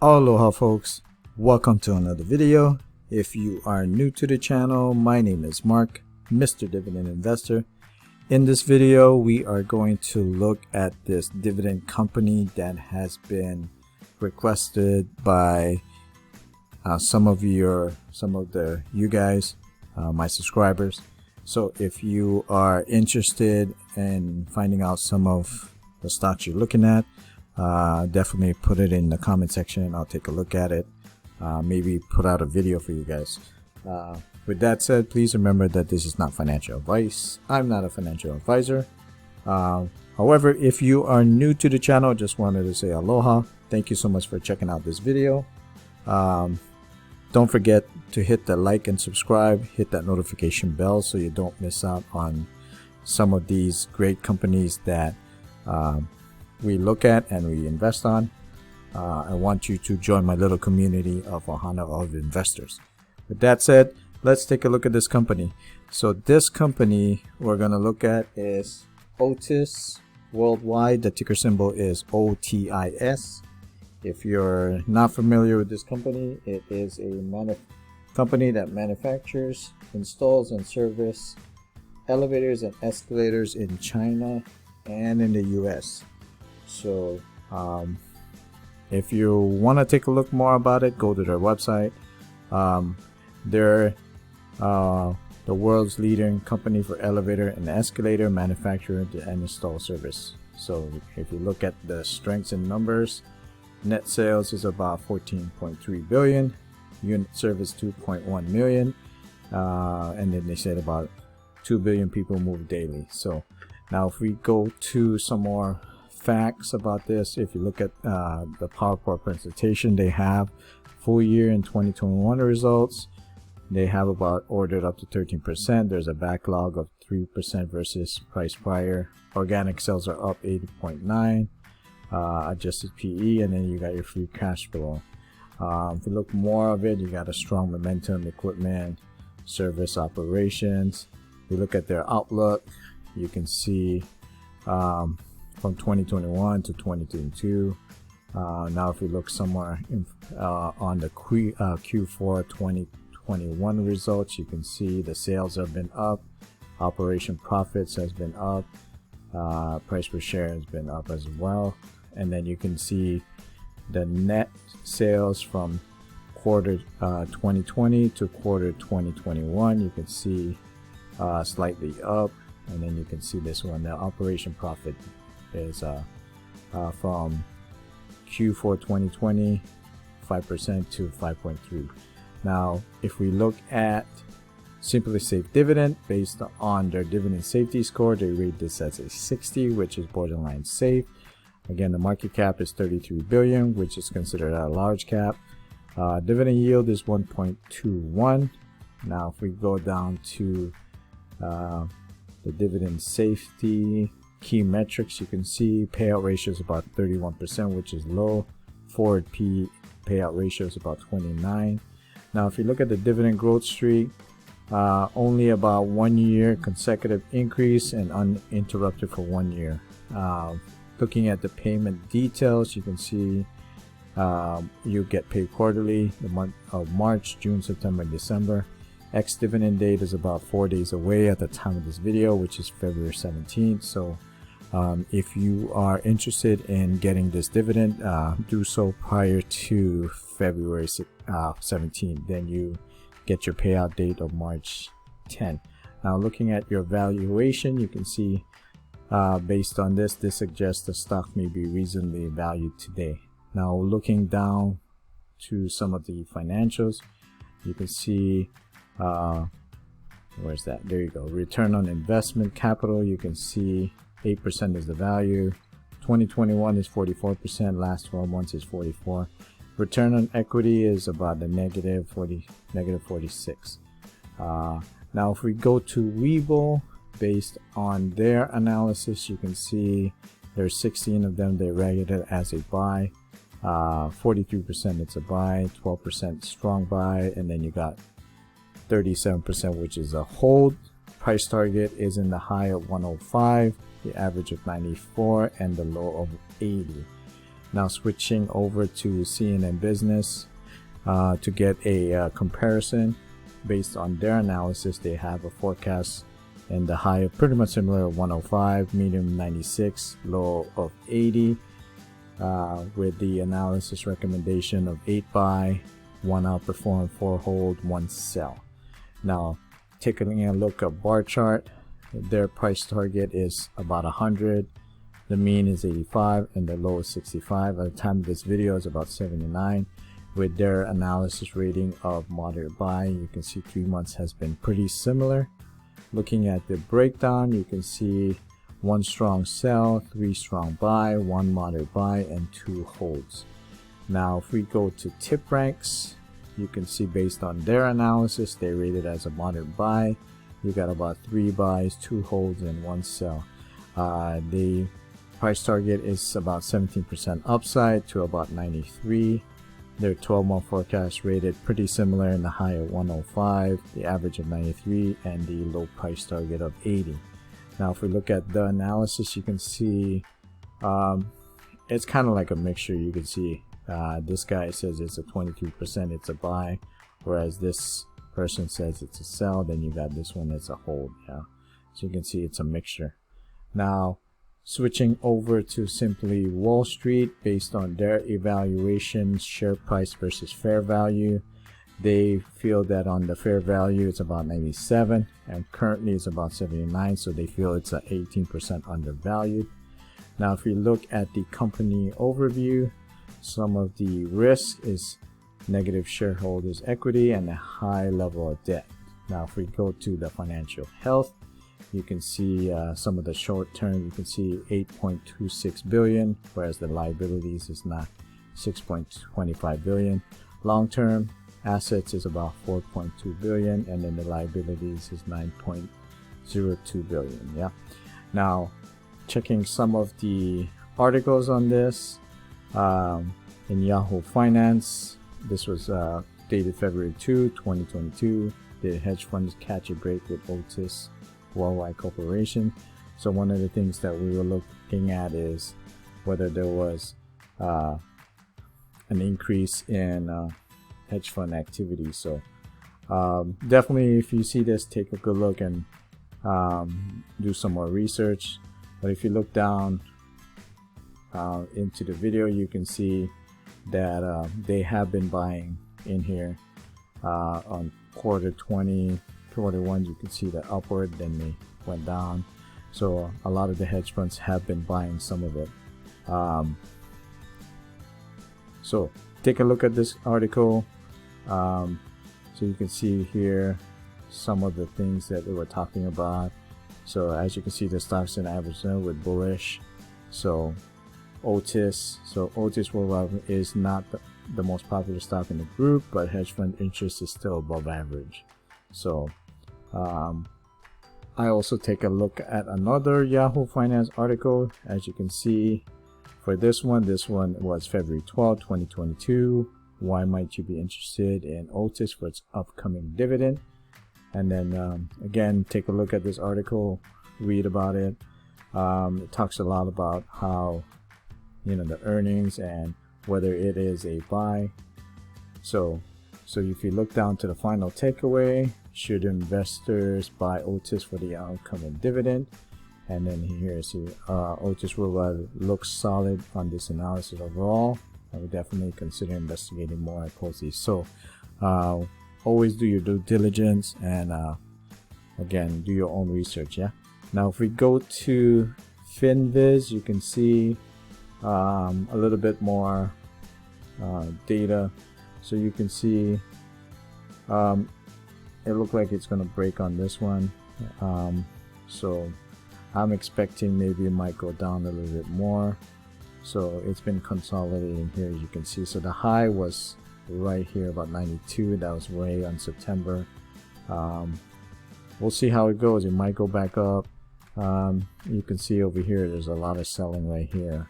Aloha folks, welcome to another video. If you are new to the channel, my name is Mark, Mr. Dividend Investor. In this video, we are going to look at this dividend company that has been requested by some of you guys, my subscribers. So if you are interested in finding out some of the stocks you're looking at, definitely put it in the comment section. I'll take a look at it. Maybe put out a video for you guys. With that said, please remember that this is not financial advice. I'm not a financial advisor. However, if you are new to the channel, just wanted to say aloha. Thank you so much for checking out this video. Don't forget to hit the like and subscribe, hit that notification bell so you don't miss out on some of these great companies that we look at and we invest on. I want you to join my little community of Ohana of investors. With that said, let's take a look at this company. So this company we're going to look at is OTIS Worldwide. The ticker symbol is OTIS. If you're not familiar with this company, it is a company that manufactures, installs, and services elevators and escalators in China and in the US. So if you want to take a look more about it, go to their website. They're the world's leading company for elevator and escalator manufacturer and install service. So if you look at the strengths and numbers, net sales is about 14.3 billion, unit service 2.1 million, and then they said about 2 billion people move daily. So now if we go to some more facts about this, if you look at the PowerPoint presentation, they have full year in 2021 results. They have about ordered up to 13%. There's a backlog of 3% versus price prior. Organic sales are up 80.9, adjusted PE, and then you got your free cash flow. If you look more of it, you got a strong momentum, equipment, service operations. If you look at their outlook, you can see from 2021 to 2022. Now if we look somewhere on the Q4 2021 results, you can see the sales have been up, operation profits has been up, price per share has been up as well, and then you can see the net sales from quarter 2020 to quarter 2021. You can see slightly up, and then you can see this one, the operation profit is from Q4 2020 5% to 5.3. Now if we look at Simply Safe Dividend, based on their dividend safety score, they rate this as a 60, which is borderline safe. Again, the market cap is 33 billion, which is considered a large cap. Dividend yield is 1.21. Now if we go down to the dividend safety key metrics, you can see payout ratio is about 31%, which is low. Forward P payout ratio is about 29. Now if you look at the dividend growth streak, only about 1 year consecutive increase and uninterrupted for 1 year. Looking at the payment details, you can see you get paid quarterly, the month of March, June, September, and December. Ex-dividend date is about 4 days away at the time of this video, which is February 17th. So if you are interested in getting this dividend, do so prior to February 17th. Then you get your payout date of March 10th. Now looking at your valuation, you can see based on this suggests the stock may be reasonably valued today. Now looking down to some of the financials, you can see where's that? There you go. Return on investment capital, you can see 8% is the value. 2021 is 44%. Last 12 months is 44. Return on equity is about the negative 46. Now if we go to Weibo, based on their analysis, you can see there's 16 of them they rated it as a buy. 43% it's a buy, 12% strong buy, and then you got 37%, which is a hold. Price target is in the high of 105, the average of 94, and the low of 80. Now switching over to CNN Business to get a comparison based on their analysis. They have a forecast and the high of pretty much similar 105, medium 96, low of 80, with the analysis recommendation of 8 buy, 1 outperform, 4 hold, 1 sell. Now taking a look at bar chart, their price target is about 100, the mean is 85, and the low is 65. At the time of this video is about 79. With their analysis rating of moderate buy, you can see 3 months has been pretty similar. Looking at the breakdown, you can see 1 strong sell, 3 strong buy, 1 moderate buy, and 2 holds. Now if we go to tip ranks, you can see based on their analysis, they rated as a moderate buy. You got about 3 buys, 2 holds, and 1 sell. The price target is about 17% upside to about 93. Their 12-month forecast rated pretty similar in the high of 105, the average of 93, and the low price target of 80. Now if we look at the analysis, you can see it's kind of like a mixture. You can see this guy says it's a 23%, it's a buy, whereas this person says it's a sell. Then you got this one, it's a hold. Yeah, so you can see it's a mixture. Now switching over to simply Wall Street, based on their evaluation, share price versus fair value, they feel that on the fair value it's about 97 and currently it's about 79, so they feel it's a 18% undervalued. Now if we look at the company overview, some of the risk is negative shareholders equity and a high level of debt. Now if we go to the financial health, you can see some of the short term, you can see 8.26 billion, whereas the liabilities is not 6.25 billion. Long term assets is about 4.2 billion, and then the liabilities is 9.02 billion. Yeah. Now checking some of the articles on this, in Yahoo Finance, this was dated February 2, 2022. The hedge funds catch a break with OTIS Worldwide Corporation. So one of the things that we were looking at is whether there was an increase in hedge fund activity. So definitely, if you see this, take a good look and do some more research. But if you look down into the video, you can see that they have been buying in here on quarter 20, quarter 1. You can see the upward, then they went down. So a lot of the hedge funds have been buying some of it. So take a look at this article. So you can see here some of the things that they were talking about. So as you can see, the stocks in average with bullish. So OTIS Worldwide is not the most popular stock in the group, but hedge fund interest is still above average. So I also take a look at another Yahoo Finance article. As you can see, for this one was February 12, 2022. Why might you be interested in OTIS for its upcoming dividend? And then again, take a look at this article, read about it. It talks a lot about how, you know, the earnings and whether it is a buy. So if you look down to the final takeaway, should investors buy OTIS for the upcoming dividend? And then here, see, OTIS Worldwide looks solid on this analysis overall. I would definitely consider investigating more at OTIS. So always do your due diligence, and again, do your own research. Yeah. Now if we go to FinViz, you can see a little bit more data. So you can see it looked like it's going to break on this one. So I'm expecting maybe it might go down a little bit more. So it's been consolidating here, as you can see. So the high was right here about 92. That was way on September. We'll see how it goes. It might go back up. You can see over here there's a lot of selling right here,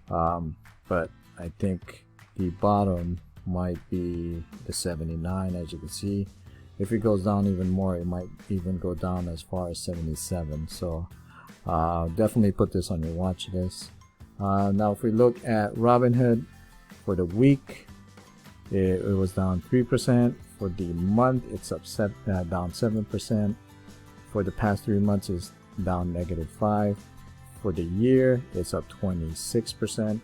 but I think the bottom might be the 79. As you can see, if it goes down even more, it might even go down as far as 77. So definitely put this on your watch list. Now if we look at Robinhood for the week, it was down 3%. For the month, it's up down 7%. For the past 3 months, it's down -5%. For the year, it's up 26%.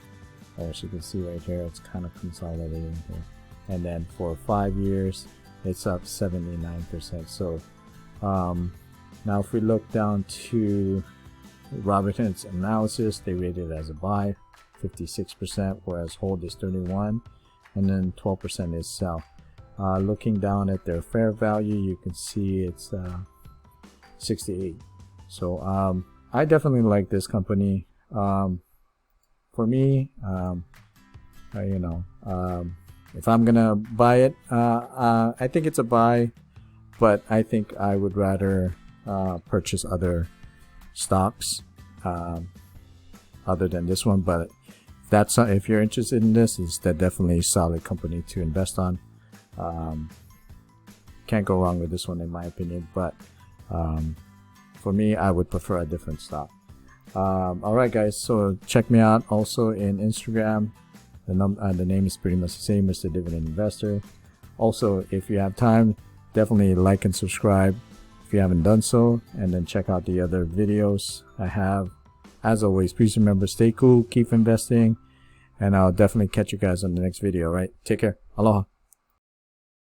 As you can see right here, it's kind of consolidating here. And then for 5 years, it's up 79%. So now if we look down to Robinhood's analysis, they rated it as a buy, 56%, whereas hold is 31%, and then 12% is sell. Looking down at their fair value, you can see it's 68. So I definitely like this company. For me, if I'm gonna buy it, I think it's a buy, but I think I would rather purchase other stocks other than this one. But if you're interested in this, it's definitely a solid company to invest on. Can't go wrong with this one in my opinion, but for me, I would prefer a different stock. Alright guys, so check me out also in Instagram. The name is pretty much the same, Mr. Dividend Investor. Also, if you have time, definitely like and subscribe if you haven't done so, and then check out the other videos I have. As always, please remember, stay cool, keep investing, and I'll definitely catch you guys on the next video. Right, take care, aloha.